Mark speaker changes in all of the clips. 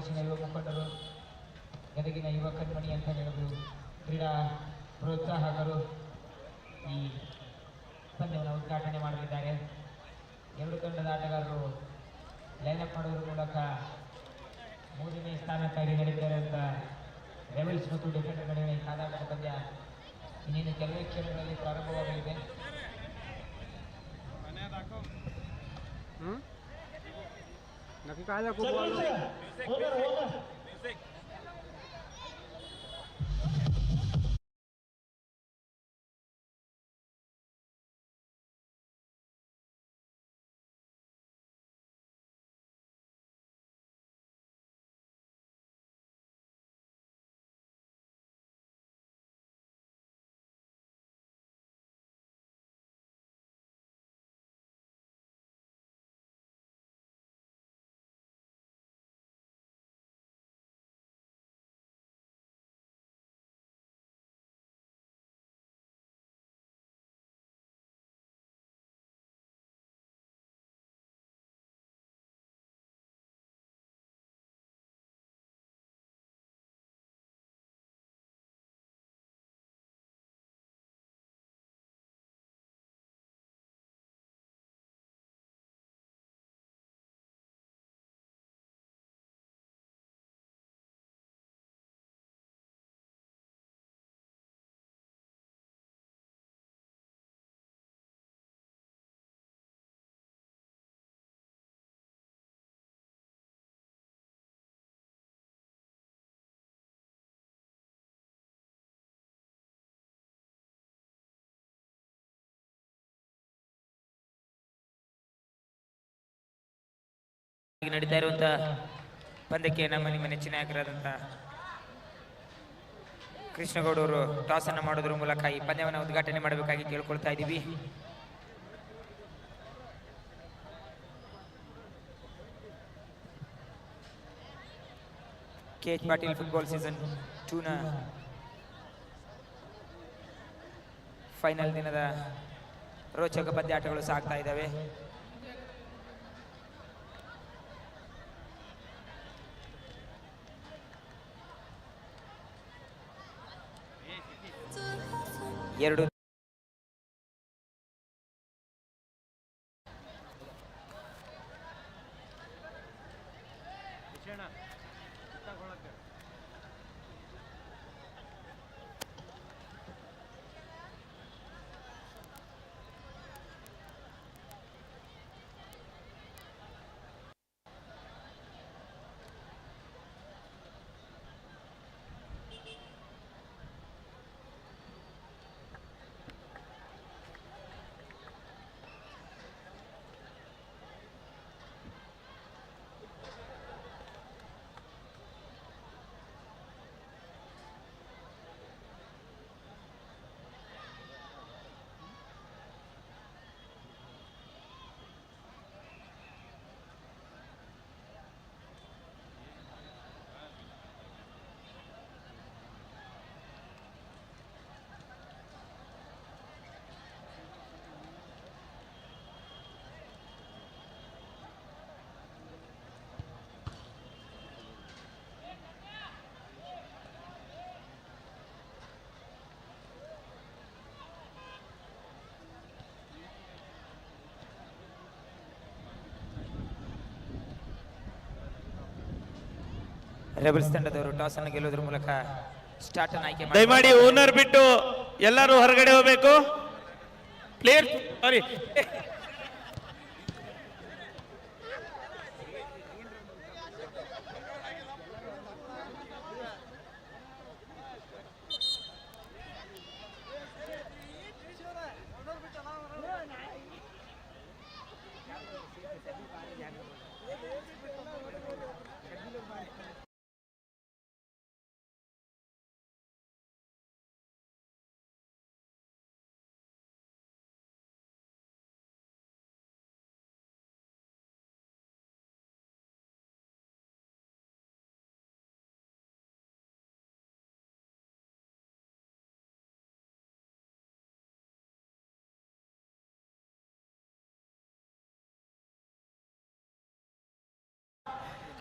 Speaker 1: ವಯಸ್ಸಿನ ಯುವ ಮುಖಂಡರು, ಗದಗಿನ ಯುವ ಕಣ್ಮಣಿ ಅಂತ ಹೇಳಬಹುದು, ಕ್ರೀಡಾ ಪ್ರೋತ್ಸಾಹಕರು ಈ ಪಂದ್ಯವನ್ನು ಉದ್ಘಾಟನೆ ಮಾಡಲಿದ್ದಾರೆ. ಎರಡು ತಂಡದ ಆಟಗಾರರು ಲೈನಪ್ ಮಾಡುವುದರ ಮೂಲಕ ಮೂರನೇ ಸ್ಥಾನಕ್ಕಾಗಿ ನಡೆದಿರುವಂಥ ರೆಬಲ್ಸ್ ಮತ್ತು ಡಿಫೆಂಡರ್ ನಡುವಿನ ಕಾದಾಟದ ಪಂದ್ಯ ಇನ್ನೇನು ಕೆಲವೇ ಕ್ಷಣಗಳಲ್ಲಿ ಪ್ರಾರಂಭವಾಗಲಿದೆ.
Speaker 2: ನಡೀತಾ ಇರುವಂತಹ ಪಂದ್ಯಕ್ಕೆ ನಮ್ಮ ನಿಮ್ಮ ನೆಚ್ಚಿನ ನಾಯಕರಾದಂಥ ಕೃಷ್ಣಗೌಡರು ಟಾಸ್ ಅನ್ನು ಮಾಡೋದ್ರ ಮೂಲಕ ಈ ಪಂದ್ಯವನ್ನು ಉದ್ಘಾಟನೆ ಮಾಡಬೇಕಾಗಿ ಕೇಳ್ಕೊಳ್ತಾ ಇದ್ದೀವಿ. KH ಪಾಟೀಲ್ ಫುಟ್ಬಾಲ್ ಸೀಸನ್ 2ನ ಫೈನಲ್ ದಿನದ ರೋಚಕ ಪಂದ್ಯಾಟಗಳು ಸಾಗ್ತಾ ಇದ್ದಾವೆ. ಎರಡು ರೆಬಲ್ಸ್ ತಂಡದವರು ಟಾಸ್ ಅನ್ನು ಗೆಲ್ಲುವುದರ ಮೂಲಕ ಸ್ಟಾರ್ಟ್ ಅನ್ನು ಆಯ್ಕೆ
Speaker 3: ದಯಮಾಡಿ ಓನರ್ ಬಿಟ್ಟು ಎಲ್ಲರೂ ಹೊರಗಡೆ ಹೋಗಬೇಕು. ಪ್ಲೇಯರ್ ಸಾರಿ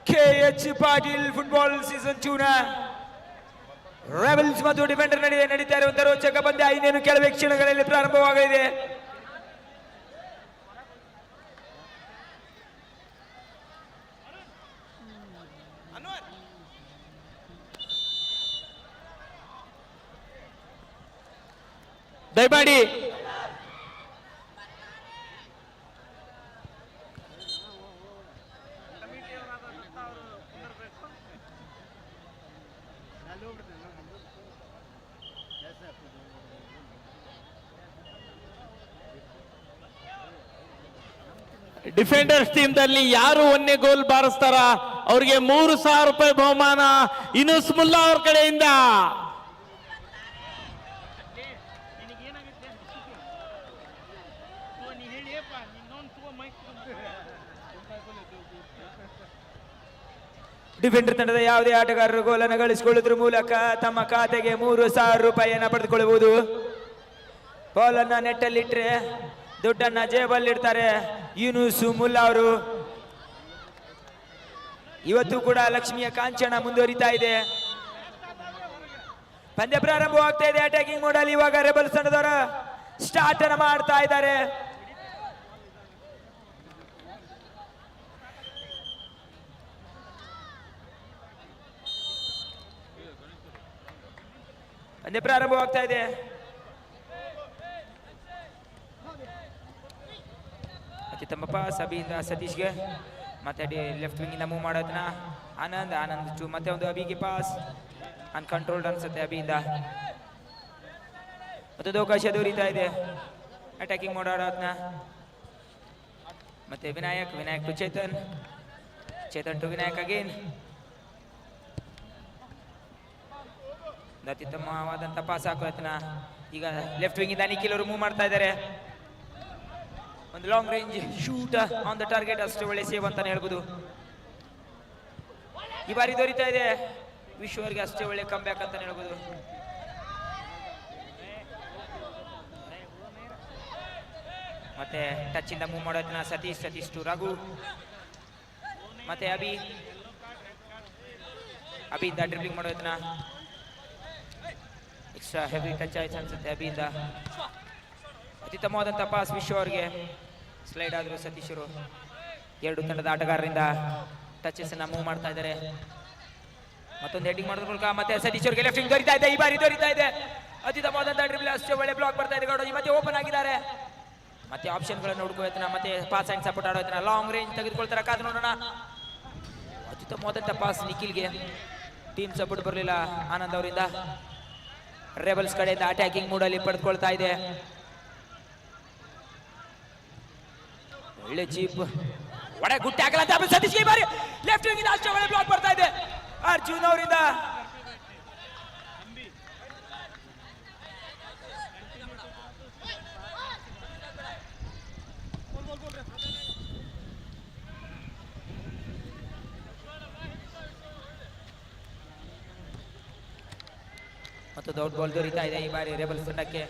Speaker 2: KH ಪಾಟೀಲ್ ಫುಟ್ಬಾಲ್ ಸೀಸನ್ 2 ನ ರೆಬಲ್ಸ್ ಮತ್ತು ಡಿಫೆಂಡರ್ ನಡುವೆ ನಡೀತಾ ಇರುವಂತಹ ರೋಚಕ ಪಂದ್ಯ ಇನ್ನೇನು ಕೆಲವೇ ಕ್ಷಣಗಳಲ್ಲಿ ಪ್ರಾರಂಭವಾಗಲಿದೆ.
Speaker 3: ದಯಮಾಡಿ ಡಿಫೆಂಡರ್ಸ್ ಟೀಮ್ ದಲ್ಲಿ ಯಾರು ಒಂದೇ ಗೋಲ್ ಬಾರಿಸ್ತಾರ ಅವ್ರಿಗೆ 3,000 ರೂಪಾಯಿ ಬಹುಮಾನ ಇನೂಸ್ ಮುಲ್ಲಾ ಅವ್ರ ಕಡೆಯಿಂದ.
Speaker 2: ಡಿಫೆಂಡರ್ ತಂಡದ ಯಾವುದೇ ಆಟಗಾರರು ಗೋಲನ್ನು ಗಳಿಸಿಕೊಳ್ಳುವುದರ ಮೂಲಕ ತಮ್ಮ ಖಾತೆಗೆ 3,000 ರೂಪಾಯಿಯನ್ನು ಪಡೆದುಕೊಳ್ಳಬಹುದು. ಬಾಲ್ ಅನ್ನ ನೆಟ್ಟಲ್ಲಿಟ್ಟರೆ ದುಡ್ಡನ್ನ ಜೇಬಲ್ಲಿಡ್ತಾರೆ ಯೂನುಸ್ ಮುಲ್ಲಾ ಅವರು. ಇವತ್ತು ಕೂಡ ಲಕ್ಷ್ಮಿಯ ಕಾಂಚನ ಮುಂದುವರಿತಾ ಇದೆ. ಪಂದ್ಯ ಪ್ರಾರಂಭವಾಗ್ತಾ ಇದೆ. ಅಟ್ಯಾಕಿಂಗ್ ಮೋಡಲ್ಲಿ ಇವಾಗ ರೆಬಲ್ಸ್ ತಂಡದವರು ಸ್ಟಾರ್ಟ್ ಅನ್ನ ಮಾಡ್ತಾ ಇದ್ದಾರೆ. ಪಂದ್ಯ ಪ್ರಾರಂಭವಾಗ್ತಾ ಇದೆ. ಅತ್ಯುತ್ತಮ ಪಾಸ್ ಅಭಿಯಿಂದ ಸತೀಶ್ಗೆ, ಮತ್ತೆ ಲೆಫ್ಟ್ ವಿಂಗ್ ಇಂದ ಮೂವ್ ಮಾಡೋದನ್ನ ಆನಂದ್ ಮತ್ತೆ ಒಂದು ಅಭಿಗೆ ಪಾಸ್ ಅನ್ಕಂಟ್ರೋಲ್ಡ್ ಅನ್ಸುತ್ತೆ ಅಭಿಯಿಂದ. ಮತ್ತೊಂದು ಅವಕಾಶ ದೊರೀತಾ ಇದೆ. ಅಟ್ಯಾಕಿಂಗ್ ಮಾಡೋದನ್ನ ಮತ್ತೆ Vinayak to Chetan to Vinayak again. ಅತ್ಯುತ್ತಮವಾದಂತ ಪಾಸ್ ಹಾಕೋದನ್ನ ಈಗ ಲೆಫ್ಟ್ ವಿಂಗ್ ಇಂದ ನಿಖಿಲ್ ಅವರು ಮೂವ್ ಮಾಡ್ತಾ ಇದ್ದಾರೆ. ಒಂದು long range shoot on the target, ಅಷ್ಟೇ ಒಳ್ಳೆ ಸೇವ್ ಅಂತಾನೆ ಹೇಳ್ಬೋದು. ಈ ಬಾರಿ ದೊರೀತಾ ಇದೆ ವಿಶ್ವರ್ಗೆ, ಅಷ್ಟೇ ಒಳ್ಳೆ ಕಮ್ ಬ್ಯಾಕ್ ಅಂತಾನೆ ಹೇಳ್ಬೋದು. ಮತ್ತೆ ಟಚ್ ಇಂದ ಮೂವ್ ಮಾಡೋದನ್ನ ಸತೀಶ್ ಟು ರಘು, ಮತ್ತೆ ಅಭಿಯಿಂದ ಡ್ರಿಬ್ಲಿಂಗ್ ಮಾಡೋದನ್ನ ಎಕ್ಸ್ಟ್ರಾ ಹೆವಿ ಟಚ್ ಆಯ್ತು ಅನ್ಸುತ್ತೆ ಅಭಿಯಿಂದ. ಅತ್ಯುತ್ತಮವಾದಂಥ ಪಾಸ್ ವಿಶ್ವ ಅವರಿಗೆ, ಸ್ಲೈಡ್ ಆದ್ರು ಸತೀಶರು. ಎರಡು ತಂಡದ ಆಟಗಾರರಿಂದ ಟಚಸ್ ಅನ್ನ ಮೂವ್ ಮಾಡ್ತಾ ಇದ್ದಾರೆ. ಮತ್ತೊಂದು ಹೆಡ್ಡಿಂಗ್ ಮಾಡೋದ್ರ ಮೂಲಕ ಮತ್ತೆ ಸತೀಶ್ ಅವರಿಗೆ ಲೆಫ್ಟ್ ವಿಂಗ್ ದೊರೀತಾ ಇದೆ. ಈ ಬಾರಿ ದೊರೀತಾ ಇದೆ ಅತ್ಯುತ್ತಮವಾದಂಥ ಡ್ರಿಬ್ಲ್, ಅಷ್ಟೇ ಒಳ್ಳೆ ಬ್ಲಾಕ್ ಬರ್ತಾ ಇದೆ ಗೌಡ. ಮತ್ತೆ ಓಪನ್ ಆಗಿದ್ದಾರೆ. ಮತ್ತೆ ಆಪ್ಷನ್ಗಳನ್ನು ಹುಡುಕೋತನ, ಮತ್ತೆ ಪಾಸ್ ಅಂಡ್ ಸಪೋರ್ಟ್ ಆಡೋತನ, ಲಾಂಗ್ ರೇಂಜ್ ತೆಗೆದುಕೊಳ್ತಾರೆ. ಕಾದು ನೋಡೋಣ. ಅತ್ಯುತ್ತಮವಾದಂಥ ಪಾಸ್ ನಿಖಿಲ್ಗೆ, ಟೀಮ್ ಸಪೋರ್ಟ್ ಬರಲಿಲ್ಲ ಆನಂದ್ ಅವರಿಂದ. ರೆಬಲ್ಸ್ ಕಡೆಯಿಂದ ಅಟ್ಯಾಕಿಂಗ್ ಮೂಡಲ್ಲಿ ಪಡೆದುಕೊಳ್ತಾ ಇದೆ. ಒಳ್ಳೆ ಚೀಪ್ ಒಡೆ ಗುಟ್ಟಿ ಆಗಲ್ಲ ಅಂತ ಸತೀಶ್ ಈ ಬಾರಿ ಲೆಫ್ಟ್ ವಿಂಗ್ ಇಂದ ಅಷ್ಟೇ ಒಳ್ಳೆ ಬ್ಲಾಕ್ ಬರ್ತಾ ಇದೆ ಅರ್ಜುನ್ ಅವರಿಂದ. ಮತ್ತು ಔಟ್ ಬಾಲ್ ದೊರೀತಾ ಇದೆ ಈ ಬಾರಿ ರೆಬಲ್ಸ್ ತಂಡಕ್ಕೆ.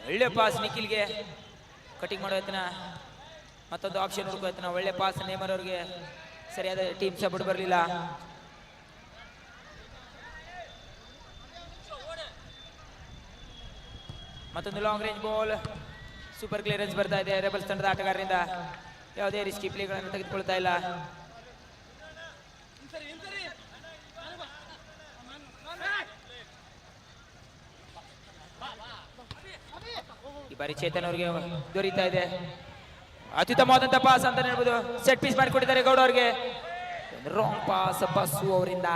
Speaker 2: ಒಳ್ಳೆ ಪಾಸ್ ನಿಖಿಲ್ಗೆ, ಕಟಿಂಗ್ ಮಾಡೋತನ, ಮತ್ತೊಂದು ಆಪ್ಷನ್ ಹುಡುಕೋತನ. ಒಳ್ಳೆ ಪಾಸ್ ನೇಮರ್ ಅವ್ರಿಗೆ, ಸರಿಯಾದ ಟೀಮ್ ಸಪೋರ್ಟ್ ಬರಲಿಲ್ಲ. ಮತ್ತೊಂದು long range ball, super clearance ಬರ್ತಾ ಇದೆ ರೆಬಲ್ಸ್ ತಂಡದ ಆಟಗಾರರಿಂದ. ಯಾವುದೇ ರಿಸ್ಕಿ ಪ್ಲೇಗಳನ್ನು ತೆಗೆದುಕೊಳ್ತಾ ಇಲ್ಲ. ಈ ಬಾರಿ ಚೇತನ್ ಅವರಿಗೆ ದೊರೀತಾ ಇದೆ. ಅತ್ಯುತ್ತಮವಾದಂಥ ಪಾಸ್ ಅಂತ ಹೇಳ್ಬೋದು. ಸೆಟ್ ಪೀಸ್ ಮಾಡಿಕೊಟ್ಟಿದ್ದಾರೆ ಗೌಡ ಅವರಿಗೆ. ರಾಂಗ್ ಪಾಸ್ ಬಸ್ಸು ಅವರಿಂದ.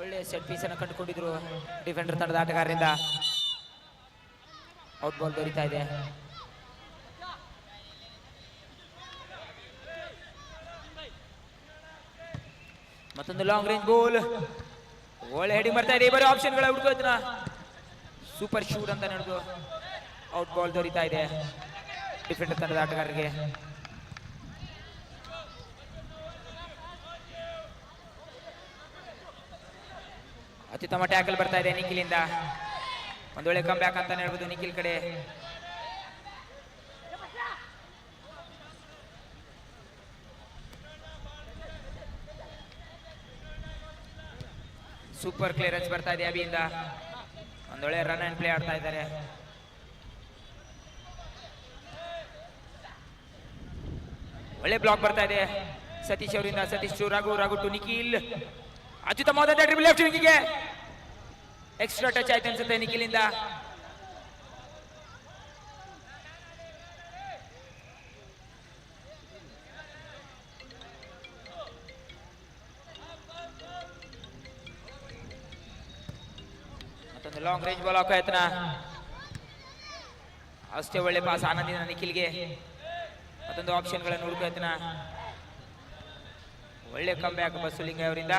Speaker 2: ಒಳ್ಳೆ ಸೆಟ್ ಪೀಸ್ ಅನ್ನು ಕಂಡುಕೊಂಡಿದ್ರು ಡಿಫೆಂಡರ್ ತಂಡದ ಆಟಗಾರರಿಂದ. ಔಟ್ ಬಾಲ್ ದೊರೀತಾ ಇದೆ. ಮತ್ತೊಂದು ಲಾಂಗ್ ರೇಂಜ್ ಗೋಲ್, ಒಳ್ಳೆ ಹೆಡಿಂಗ್ ಬರ್ತಾ ಇದೆ. ಈ ಬಾರಿ ಆಪ್ಷನ್ಗಳ ಹುಡುಕೋದನ್ನ ಸೂಪರ್ ಶೂಟ್ ಅಂತ ನಡೆದು ಔಟ್ ಬಾಲ್ ದೊರೀತಾ ಇದೆ ಡಿಫೆಂಡರ್ ತಂಡದ ಆಟಗಾರರಿಗೆ. ಅತ್ಯುತ್ತಮ ಟ್ಯಾಕಲ್ ಬರ್ತಾ ಇದೆ ನಿಖಿಲಿಂದ. ಒಂದೊಳ್ಳೆ ಕಮ್ ಬ್ಯಾಕ್ ಅಂತಾನೆ ಹೇಳ್ಬೋದು ನಿಖಿಲ್ ಕಡೆ. ಸೂಪರ್ ಕ್ಲಿಯರೆನ್ಸ್ ಬರ್ತಾ ಇದೆ ಅಬಿಯಿಂದ. ಒಂದೊಳ್ಳೆ ರನ್ ಅಂಡ್ ಪ್ಲೇ ಆಡ್ತಾ ಇದ್ದಾರೆ. ಒಳ್ಳೆ ಬ್ಲಾಕ್ ಬರ್ತಾ ಇದೆ ಸತೀಶ್ ಅವರಿಂದ. Satish to Raghu to Nikhil. ಅತ್ಯುತ್ತಮವಾದ ಡ್ರಿಬಲ್ ಲೆಫ್ಟ್ ವಿಂಗಿಗೆ. ಎಕ್ಸ್ಟ್ರಾ ಟಚ್ ಆಯ್ತು ಅನ್ಸುತ್ತೆ ನಿಖಿಲಿಂದ. ಮತ್ತೊಂದು ಲಾಂಗ್ ರೇಂಜ್ ಬಾಲ್ ಹಾಕೋ ಯತ್ನ. ಅಷ್ಟೇ ಒಳ್ಳೆ ಪಾಸ್ ಆನಂದಿನ ನಿಖಿಲ್ಗೆ. ಮತ್ತೊಂದು ಆಪ್ಷನ್ಗಳನ್ನು ಹುಡುಕೋ ಯತ್ನ. ಒಳ್ಳೆ ಕಮ್ ಬ್ಯಾಕ್ ಬಸವಲಿಂಗ ಅವರಿಂದ.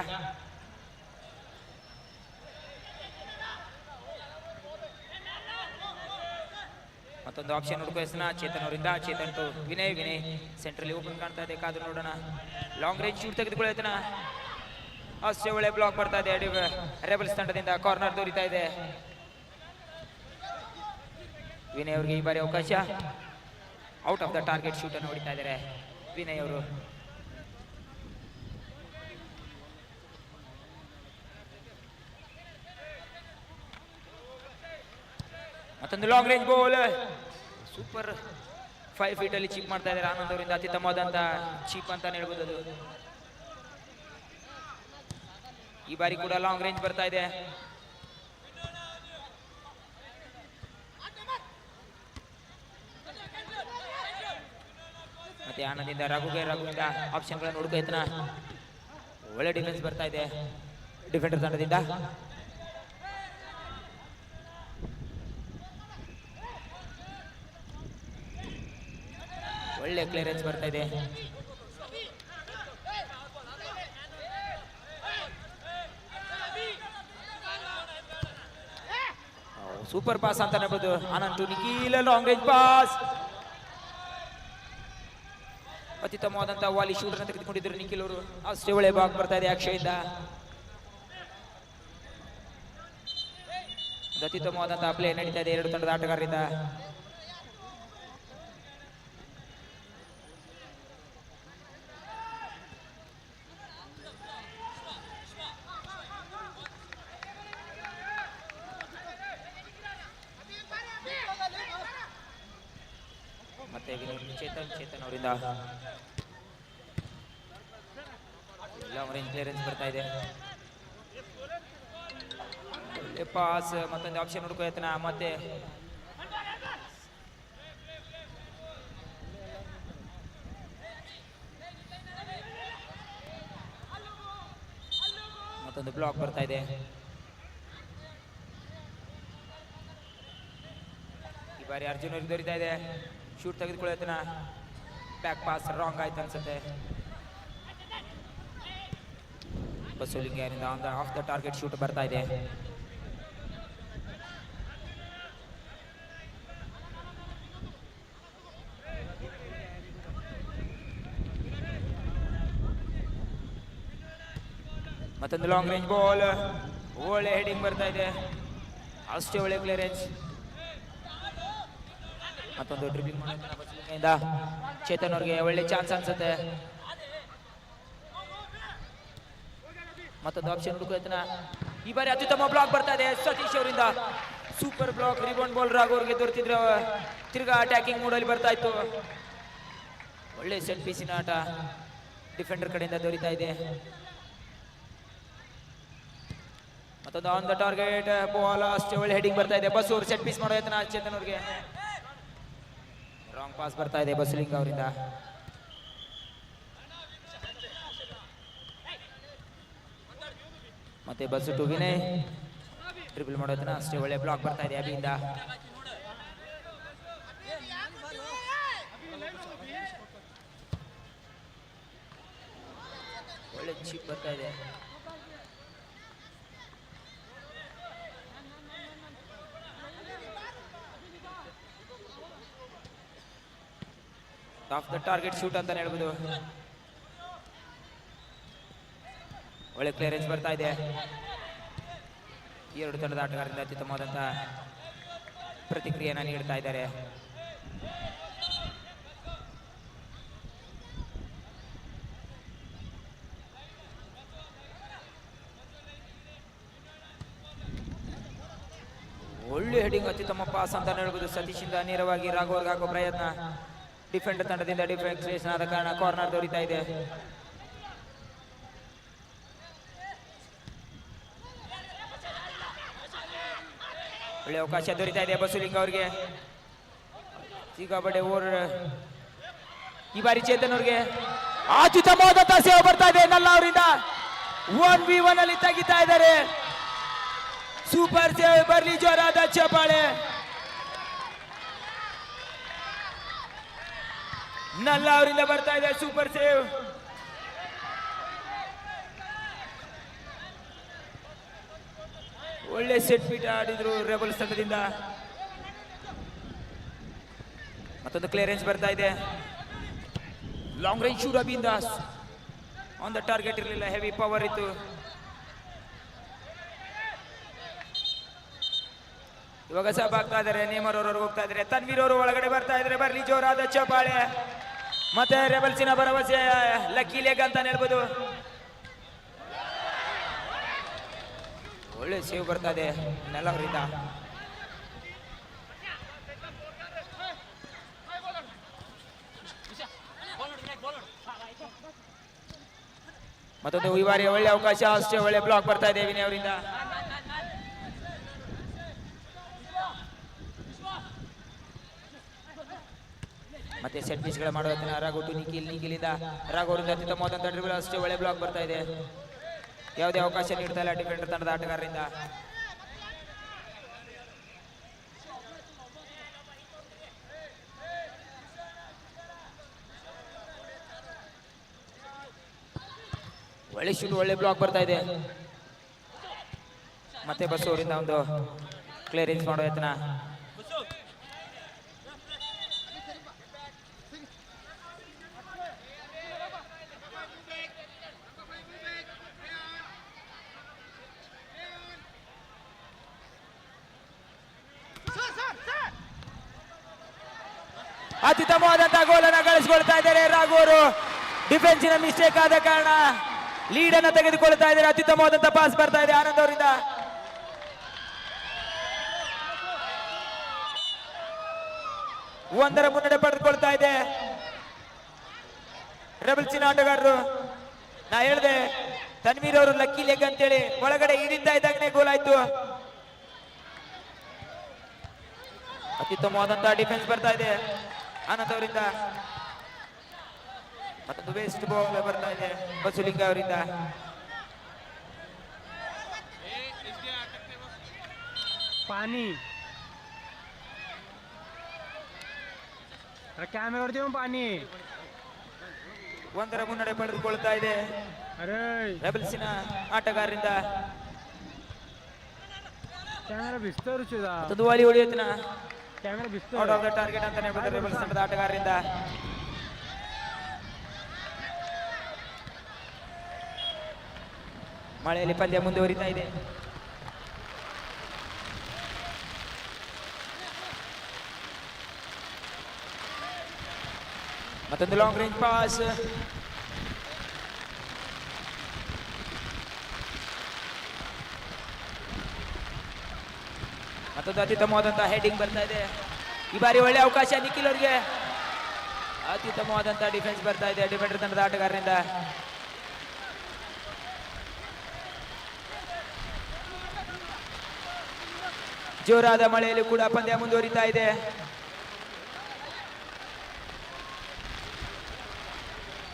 Speaker 2: ಮತ್ತೊಂದು ಆಪ್ಷನ್ ಹುಡುಕೋ ಯತ್ನ ಚೇತನ್ ಅವರಿಂದ. ಚೇತನ್ ಟು ವಿನಯ್. ಸೆಂಟ್ರಲ್ಲಿ ಓಪನ್ ಕಾಣ್ತಾ ಇದೆ, ಕಾದು ನೋಡೋಣ. ಲಾಂಗ್ ರೇಂಜ್ ಶೂಟ್ ತೆಗೆದುಕೊಳ್ಳೋ ಯತ್ನ. ಅಷ್ಟೇ ಒಳ್ಳೆ ಬ್ಲಾಕ್ ಬರ್ತಾ ಇದೆ ರೆಬಲ್ಸ್ ತಂಡದಿಂದ. ಕಾರ್ನರ್ ದೊರೀತಾ ಇದೆ. ವಿನಯ್ ಅವರಿಗೆ ಈ ಬಾರಿ ಅವಕಾಶ. Out of the target shoot ಅನ್ನು ಹೊಡಿತಾ ಇದ್ದಾರೆ ವಿನಯ್ ಅವರು. ಮತ್ತೊಂದು long range ball. Super 5 feet ಅಲ್ಲಿ ಚೀಪ್ ಮಾಡ್ತಾ ಇದ್ದಾರೆ ಆನಂದ್ ಅವರಿಂದ. ಅತ್ಯುತ್ತಮವಾದಂತ ಚೀಪ್ ಅಂತಾನೆ ಹೇಳ್ಬೋದು ಅದು. ಈ ಬಾರಿ ಕೂಡ ಲಾಂಗ್ ರೇಂಜ್ ಬರ್ತಾ ಇದೆ. ಮತ್ತೆ ಆನಂದಿಂದ ರಘುವಿಂದ ಆಪ್ಷನ್ಗಳನ್ನು ಹುಡುಕ ಯತ್ನ. ಒಳ್ಳೆ ಡಿಫೆನ್ಸ್ ಬರ್ತಾ ಇದೆ ಡಿಫೆಂಡರ್ ತಂಡದಿಂದ. ಒಳ್ಳೆ ಕ್ಲಿಯರೆನ್ಸ್ ಬರ್ತಾ ಇದೆ. ಸೂಪರ್ ಪಾಸ್ ಅಂತ ಹೇಳ್ಬೋದು. Anand to Nikhil. Long range pass. ಅತ್ಯುತ್ತಮವಾದಂತಹ ವಾಲಿ ಶೂಟರ್ ತೆಗೆದುಕೊಂಡಿದ್ರು ನಿಖಿಲ್ ಅವರು. ಅಷ್ಟೇ ಒಳ್ಳೆ ಬಾಕ್ ಬರ್ತಾ ಇದೆ ಅಕ್ಷಯಿಂದ. ಅತ್ಯುತ್ತಮವಾದಂತಹ ಪ್ಲೇ ನಡೀತಾ ಇದೆ ಎರಡು ತಂಡದ ಆಟಗಾರರಿಂದ. ಮತ್ತೆ ಚೇತನ್ ಅವರಿಂದ ಲಾಂಗ್ ರೇಂಜ್ ಕ್ಲಿಯರೆನ್ಸ್ ಬರ್ತಾ ಇದೆ. ಒಳ್ಳೆ ಪಾಸ್. ಮತ್ತೊಂದು ಆಪ್ಷನ್ ಹುಡುಕೋ ಯತ್ನ. ಮತ್ತೆ ಮತ್ತೊಂದು ಬ್ಲಾಕ್ ಬರ್ತಾ ಇದೆ. ಈ ಬಾರಿ ಅರ್ಜುನ್ ಅವ್ರಿಗೆ ದೊರೀತಾ ಇದೆ. ಶೂಟ್ ತೆಗೆದುಕೊಳ್ಳೋತನ. ಬ್ಯಾಕ್ ಪಾಸ್ ರಾಂಗ್ ಆಯ್ತು ಅನ್ಸುತ್ತೆ. ಬಸವಲಿಂಗರಿಂದ ಆಫ್ ದ ಟಾರ್ಗೆಟ್ ಶೂಟ್ ಬರ್ತಾ ಇದೆ. ಮತ್ತೊಂದು ಲಾಂಗ್ ರೇಂಜ್ ಬಾಲ್. ಒಳ್ಳೆ ಹೆಡಿಂಗ್ ಬರ್ತಾ ಇದೆ. ಅಷ್ಟೇ ಒಳ್ಳೆ ಕ್ಲಿಯರೆನ್ಸ್. ಮತ್ತೊಂದು ಡ್ರಿಬ್ಲಿಂಗ್ ಮಾಡೋದ್ರಿಂದ ಚೇತನ್ ಅವ್ರಿಗೆ ಒಳ್ಳೆ ಚಾನ್ಸ್ ಅನ್ಸುತ್ತೆ. ಮತ್ತೊಂದು ಆಪ್ಷನ್ ಹುಡುಕೋತನ. ಈ ಬಾರಿ ಅತ್ಯುತ್ತಮ ಬ್ಲಾಕ್ ಬರ್ತಾ ಇದೆ ಸತೀಶ್ ಅವರಿಂದ. Super block. Rebound ball Raghu ಅವ್ರಿಗೆ ದೊರೆತಿದ್ರೆ ತಿರ್ಗಾ ಅಟ್ಯಾಕಿಂಗ್ ಮೂಡಲ್ಲಿ ಬರ್ತಾ ಇತ್ತು. ಒಳ್ಳೆ ಸೆಟ್ ಪೀಸಿನ ಆಟ ಡಿಫೆಂಡರ್ ಕಡೆಯಿಂದ ದೊರೀತಾ ಇದೆ. ಮತ್ತೊಂದು ಆನ್ ದ ಟಾರ್ಗೆಟ್ ಬಾಲ್. ಅಷ್ಟೇ ಒಳ್ಳೆ ಹೆಡಿಂಗ್ ಬರ್ತಾ ಇದೆ. ಬಸ್ ಅವ್ರು ಸೆಟ್ ಪೀಸ್ ಮಾಡೋ ಯತ್ನ ಚೇತನ್ ಅವ್ರಿಗೆ. ರಾಂಗ್ ಪಾಸ್ ಬರ್ತಾ ಇದೆ ಬಸವಲಿಂಗ ಅವರಿಂದ. ಮತ್ತೆ ಬಸ್ಸು ಟು ವಿನಯ್. ಡ್ರಿಬಲ್ ಮಾಡೋದನ್ನ. ಅಷ್ಟೇ ಒಳ್ಳೆ ಬ್ಲಾಕ್ ಬರ್ತಾ ಇದೆ ಅಬಿಯಿಂದ. ಒಳ್ಳೆ ಚೀಪ್ ಬರ್ತಾ ಇದೆ. ಆಫ್ ದ ಟಾರ್ಗೆಟ್ ಶೂಟ್ ಅಂತ ಹೇಳ್ಬೋದು. ಒಳ್ಳೆ ಕ್ಲಿಯರೆನ್ಸ್ ಬರ್ತಾ ಇದೆ. ಎರಡು ತಂಡದ ಆಟಗಾರರಿಂದ ಅತ್ಯುತ್ತಮವಾದಂತಹ ಪ್ರತಿಕ್ರಿಯೆಯನ್ನು ನೀಡ್ತಾ ಇದ್ದಾರೆ. ಒಳ್ಳೆ ಹೆಡಿಂಗ್, ಅತ್ಯುತ್ತಮ ಪಾಸ್ ಅಂತ ಹೇಳ್ಬೋದು. ಸತೀಶಿಂದ ನೇರವಾಗಿ ರಾಘವರ್ಗೆ ಹಾಕೋ ಪ್ರಯತ್ನ. ಡಿಫೆಂಡರ್ ತಂಡದಿಂದ ಡಿಫೆನ್ಸ್ ಆದ ಕಾರಣ ಕಾರ್ನರ್ ದೊರೀತಾ ಇದೆ. ಒಳ್ಳೆ ಅವಕಾಶ ದೊರೀತಾ ಇದೆ ಬಸುಲಿಂಗ ಅವರಿಗೆ. ಸಿಕ್ಕಾಪಟ್ಟೆ ಈ ಬಾರಿ ಚೇತನ್ ಅವ್ರಿಗೆ ಅತ್ಯುತ್ತಮವಾದಂತ ಸೇವೆ ಬರ್ತಾ ಇದೆ ನಲ್ಲ ಅವರಿಂದ. 1v1 ಅಲ್ಲಿ ತೆಗಿತಾ ಇದ್ದಾರೆ. ಸೂಪರ್ ಸೇವ್, ಬರ್ಲಿ ಜೋರಾದ ಚಪ್ಪಾಳೆ. ನಲ್ಲ ಅವರಿಂದ ಬರ್ತಾ ಇದೆ ಸೂಪರ್ ಸೇವ್. ಒಳ್ಳೆ ಸೆಟ್ ಪೀಟ್ ಆಡಿದ್ರು ರೆಬಲ್ಸ್ ತಂಡದಿಂದ. ಮತ್ತೊಂದು ಕ್ಲಿಯರೆನ್ಸ್ ಬರ್ತಾ ಇದೆ. ಲಾಂಗ್ ರೇಂಜ್ ಶೂಟ್ ಅಭಿಯಿಂದ ಆನ್ ದ ಟಾರ್ಗೆಟ್ ಇರಲಿಲ್ಲ, ಹೆವಿ ಪವರ್ ಇತ್ತು. ಇವಾಗ ಸಬ್ ಆಗ್ತಾ ಇದಾರೆ. ನೇಮರ್ ಅವರು ಹೋಗ್ತಾ ಇದ್ದಾರೆ. ತನ್ವೀರ್ ಅವರು ಒಳಗಡೆ ಬರ್ತಾ ಇದ್ದಾರೆ. ಬರ್ಲಿ ಜೋರಾದ ಚಪ್ಪಾಳೆ. ಮತ್ತೆ ರೆಬಲ್ಸಿನ ಭರವಸೆ ಲಕ್ಕಿ ಲೆಗ್ ಅಂತ ಹೇಳ್ಬೋದು. ಒಳ್ಳೆ ಸೇವ್ ಬರ್ತಾ ಇದೆ ನೆಲವರಿಂದ. ಮತ್ತೊಂದು ಈ ಬಾರಿ ಒಳ್ಳೆ ಅವಕಾಶ, ಅಷ್ಟೇ ಒಳ್ಳೆ ಬ್ಲಾಕ್ ಬರ್ತಾ ಇದೆ ವಿನಯ್ ಅವರಿಂದ. ಮತ್ತೆ ಸೆಟ್ ಪೀಸ್ಗಳ ಮಾಡುವ ರಾಘು ಟು ನಿಖಿಲಿಂದ ರಾಘು ಅವರಿಂದ ಅತ್ಯುತ್ತಮವಾದಂಥ ಡ್ರಿಬಲ್, ಅಷ್ಟೇ ಒಳ್ಳೆ ಬ್ಲಾಕ್ ಬರ್ತಾ ಇದೆ. ಯಾವುದೇ ಅವಕಾಶ ನೀಡ್ತಾ ಇಲ್ಲ ಡಿಫೆಂಡರ್ ತಂಡದ ಆಟಗಾರರಿಂದ. ಒಳ್ಳೆ ಶೂಟ್, ಒಳ್ಳೆ ಬ್ಲಾಕ್ ಬರ್ತಾ ಇದೆ. ಮತ್ತೆ ಬಸ್ಸು ಅವರಿಂದ ಒಂದು ಕ್ಲಿಯರೆನ್ಸ್ ಮಾಡೋ ಯತ್ನ. ಅತ್ಯುತ್ತಮವಾದಂತಹ ಗೋಲನ್ನು ಗಳಿಸಿಕೊಳ್ತಾ ಇದ್ದಾರೆ ರಾಘು ಅವರು. ಡಿಫೆನ್ಸಿನ ಮಿಸ್ಟೇಕ್ ಆದ ಕಾರಣ ಲೀಡ್ ಅನ್ನು ತೆಗೆದುಕೊಳ್ತಾ ಇದ್ದಾರೆ. ಅತ್ಯುತ್ತಮವಾದಂತಹ ಪಾಸ್ ಬರ್ತಾ ಇದೆ ಆನಂದ್ ಅವರಿಂದ. ಒಂದರ ಮುನ್ನಡೆ ಪಡೆದುಕೊಳ್ತಾ ಇದೆ ರೆಬಲ್ಸಿನ ಆಟಗಾರರು. ನಾ ಹೇಳಿದೆ ತನ್ವೀರ್ ಅವರು ಲಕ್ಕಿ ಲೆಗ್ ಅಂತೇಳಿ. ಒಳಗಡೆ ಇಳಿತಾ ಇದ್ದಾಗನೇ ಗೋಲ್ ಆಯ್ತು. ಅತ್ಯುತ್ತಮವಾದಂತಹ ಡಿಫೆನ್ಸ್ ಬರ್ತಾ ಇದೆ ಆನಂದ್ ಅವರಿಂದ. ಮತ್ತೊಂದು ವೇಸ್ಟ್ ಬಾಲ್ ಬರ್ತಾ ಇದೆ ಬಸುಲಿಂಗ ಅವರಿಂದ.
Speaker 4: पानी कैमरा करते हूँ पानी.
Speaker 2: ಒಂದರ ಮುನ್ನಡೆ ಪಡೆದುಕೊಳ್ತಾ ಇದೆ
Speaker 4: अरे
Speaker 2: ರೆಬಲ್ಸಿನ ಆಟಗಾರರಿಂದ.
Speaker 4: कैमरा बिस्तर चुदा.
Speaker 2: ಮತ್ತೊಂದು ವಾಲಿ ಹೊಡೆಯತ್ನ
Speaker 4: कैमरा
Speaker 2: ಔಟ್
Speaker 4: बिस्तर
Speaker 2: ಆಫ್ ದ ಟಾರ್ಗೆಟ್ ಅಂತ ಹೇಳ್ಬೋದು ರೆಬಲ್ಸ್ ತಂಡದ ಆಟಗಾರರಿಂದ. ಮಳೆಯಲ್ಲಿ ಪಂದ್ಯ ಮುಂದುವರಿತಾ ಇದೆ. ಮತ್ತೊಂದು ಲಾಂಗ್ ರೇಂಜ್ ಪಾಸ್. ಮತ್ತೊಂದು ಅತ್ಯುತ್ತಮವಾದಂತಹ ಹೆಡಿಂಗ್ ಬರ್ತಾ ಇದೆ. ಈ ಬಾರಿ ಒಳ್ಳೆ ಅವಕಾಶ ನಿಖಿಲ್ ಅವರಿಗೆ. ಅತ್ಯುತ್ತಮವಾದಂತಹ ಡಿಫೆನ್ಸ್ ಬರ್ತಾ ಇದೆ ಡಿಫೆಂಡರ್ ತಂಡದ ಆಟಗಾರರಿಂದ. ಜೋರಾದ ಮಳೆಯಲ್ಲಿ ಕೂಡ ಪಂದ್ಯ ಮುಂದುವರಿತಾ ಇದೆ.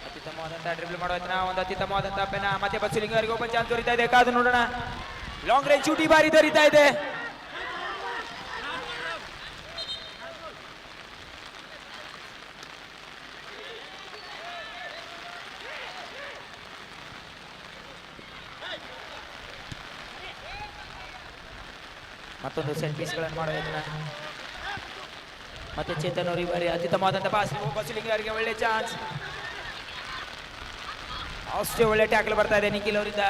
Speaker 2: ಅತ್ಯುತ್ತಮವಾದಂತಹ ಡ್ರಿಬಲ್ ಮಾಡುವ ಒಂದು ಅತ್ಯುತ್ತಮವಾದಂತಹ ಪೆನ. ಮತ್ತೆ ಬಸುಲಿಂಗ ಅವರಿಗೆ ಓಪನ್ ಚಾನ್ಸ್ ದೊರೀತಾ ಇದೆ. ಕಾದು ನೋಡೋಣ. ಲಾಂಗ್ ರೇಂಜ್ ಶೂಟ್ ಈ ಬಾರಿ ದೊರೀತಾ ಇದೆ. ಮತ್ತೊಂದು ಸೆಟ್ ಪೀಸ್ಗಳನ್ನು ಮಾಡುವ ಯತ್ನ. ಮತ್ತೆ ಚೇತನ್ ಅವರು ಈ ಬಾರಿ ಅತ್ಯುತ್ತಮವಾದಂಥ ಪಾಸ್. ಬಸುಲಿಂಗ ಅವರಿಗೆ ಒಳ್ಳೆ ಚಾನ್ಸ್. ಅಷ್ಟೇ ಒಳ್ಳೆ ಟ್ಯಾಕಲ್ ಬರ್ತಾ ಇದೆ ನಿಖಿಲ್ ಅವರಿಂದ.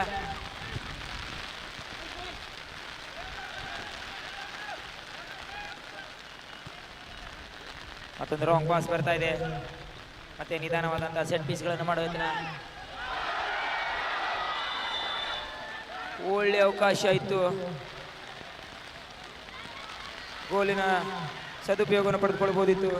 Speaker 2: ಮತ್ತೊಂದು ರಾಂಗ್ ಪಾಸ್ ಬರ್ತಾ ಇದೆ. ಮತ್ತೆ ನಿಧಾನವಾದಂತಹ ಸೆಟ್ ಪೀಸ್ಗಳನ್ನು ಮಾಡೋ ಯತ್ನ. ಒಳ್ಳೆ ಅವಕಾಶ ಇತ್ತು, ಗೋಲಿನ ಸದುಪಯೋಗವನ್ನು ಪಡೆದುಕೊಳ್ಬಹುದಿತ್ತು.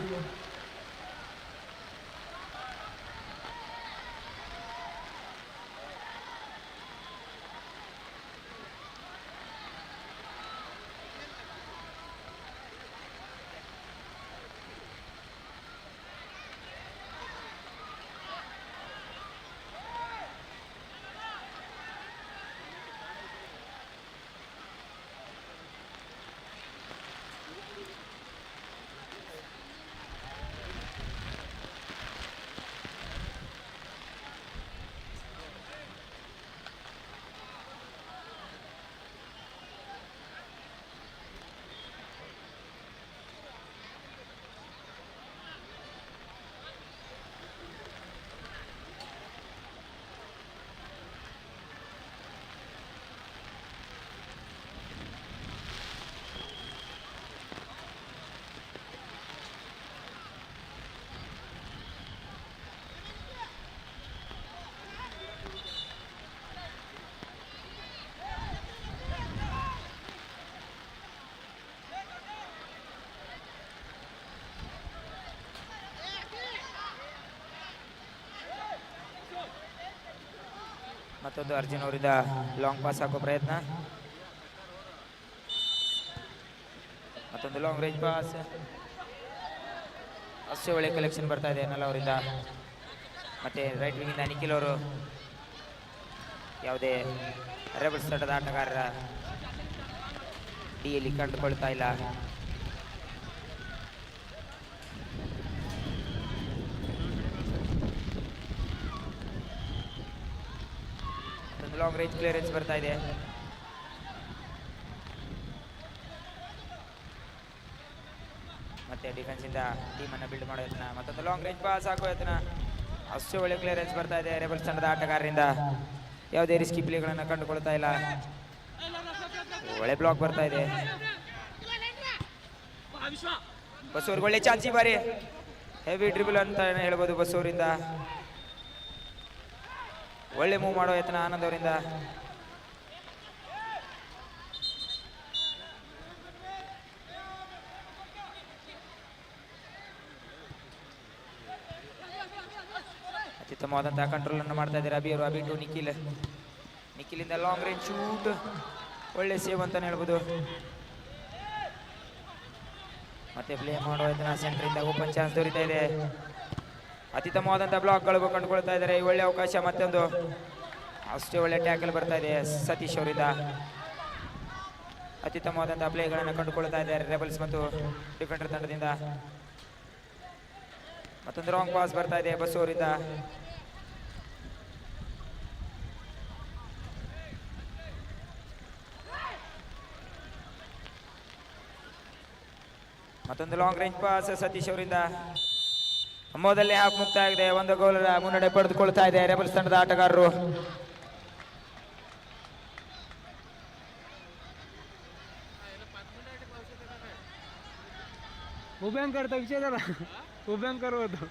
Speaker 2: ಮತ್ತೊಂದು ಅರ್ಜುನ್ ಅವರಿಂದ ಲಾಂಗ್ ಪಾಸ್ ಹಾಕೋ ಪ್ರಯತ್ನ. ಮತ್ತೊಂದು ಲಾಂಗ್ ರೇಂಜ್ ಪಾಸ್. ಅಷ್ಟೇ ಒಳ್ಳೆ ಕಲೆಕ್ಷನ್ ಬರ್ತಾ ಇದೆ ಅನ್ನಲ್ಲ ಅವರಿಂದ. ಮತ್ತೆ ರೈಟ್ ವಿಂಗ್ ಇಂದ ನಿಖಿಲ್ ಅವರು ಯಾವುದೇ ರೆಬಲ್ಸ್ ತಂಡದ ಆಟಗಾರರ ಡಿಯಲ್ಲಿ ಕಂಡುಕೊಳ್ತಾ ಇಲ್ಲ. ಲಾಂಗ್ ರೇಂಜ್ ಕ್ಲಿಯರೆನ್ಸ್ ಬರ್ತಾ ಇದೆ. ಮತ್ತೆ ಡಿಫೆನ್ಸ್ ಇಂದ ಟೀಮ್ ಅನ್ನ ಬಿಲ್ಡ್ ಮಾಡೋ ಯತ್ನ. ಮತ್ತೊಂದು ಲಾಂಗ್ ರೇಂಜ್ ಪಾಸ್ ಹಾಕೋ ಯತ್ನ. ಅಷ್ಟೇ ಒಳ್ಳೆ ಕ್ಲಿಯರೆನ್ಸ್ ಬರ್ತಾ ಇದೆ ರೆಬಲ್ಸ್ ತಂಡದ ಆಟಗಾರರಿಂದ. ಯಾವುದೇ ರಿಸ್ಕಿ ಪ್ಲೇಗಳನ್ನು ಕಂಡುಕೊಳ್ತಾ ಇಲ್ಲ. ಒಳ್ಳೆ ಬ್ಲಾಕ್ ಬರ್ತಾ ಇದೆ. ಬಸೂರ್ಗೆ ಒಳ್ಳೆ ಚಾನ್ಸ್ ಈ ಬಾರಿ. ಹೆವಿ ಡ್ರಿಬಲ್ ಅಂತ ಹೇಳ್ಬೋದು ಬಸೂರಿಂದ. ಒಳ್ಳೆ ಮೂವ್ ಮಾಡೋ ಯತ್ನ ಆನಂದ್ ಅವರಿಂದ. ಅತ್ಯುತ್ತಮವಾದಂತಹ ಕಂಟ್ರೋಲ್ ಅನ್ನು ಮಾಡ್ತಾ ಇದ್ದಾರೆ ಅಭಿ ಅವರು. ಅಭಿ ಟು ನಿಖಿಲ್. ನಿಖಿಲಿಂದ ಲಾಂಗ್ ರೇಂಜ್ ಶೂಟ್. ಒಳ್ಳೆ ಸೇವ್ ಅಂತಾನೆ ಹೇಳ್ಬೋದು. ಮತ್ತೆ ಪ್ಲೇ ಮಾಡೋ ಯತ್ನ. ಸೆಂಟರ್ ಇಂದ ಓಪನ್ ಚಾನ್ಸ್ ದೊರೀತಾ ಇದೆ. ಅತ್ಯುತ್ತಮವಾದಂತಹ ಬ್ಲಾಕ್ಗಳು ಕಂಡುಕೊಳ್ತಾ ಇದ್ದಾರೆ. ಒಳ್ಳೆ ಅವಕಾಶ. ಮತ್ತೊಂದು ಅಷ್ಟೇ ಒಳ್ಳೆ ಟ್ಯಾಕಲ್ ಬರ್ತಾ ಇದೆ ಸತೀಶ್ ಅವರಿಂದ. ಅತ್ಯುತ್ತಮವಾದಂತಹ ಪ್ಲೇಗಳನ್ನು ಕಂಡುಕೊಳ್ತಾ ಇದ್ದಾರೆ ರೆಬಲ್ಸ್ ಮತ್ತು ಡಿಫೆಂಡರ್ ತಂಡದಿಂದ. ಮತ್ತೊಂದು ರಾಂಗ್ ಪಾಸ್ ಬರ್ತಾ ಇದೆ ಬಸ್ಸು ಅವರಿಂದ. ಮತ್ತೊಂದು ಲಾಂಗ್ ರೇಂಜ್ ಪಾಸ್ ಸತೀಶ್ ಅವರಿಂದ. ಮೊದಲನೇ ಹಾಫ್ ಮುಕ್ತಾಯ ಆಗಿದೆ. ಒಂದು ಗೋಲ್ ಮುನ್ನಡೆ ಪಡೆದುಕೊಳ್ತಾ ಇದೆ ರೆಬಲ್ಸ್ ತಂಡದ ಆಟಗಾರರು.
Speaker 4: उभ्यांकर तर विचार जरा उभ्यांकर होतं.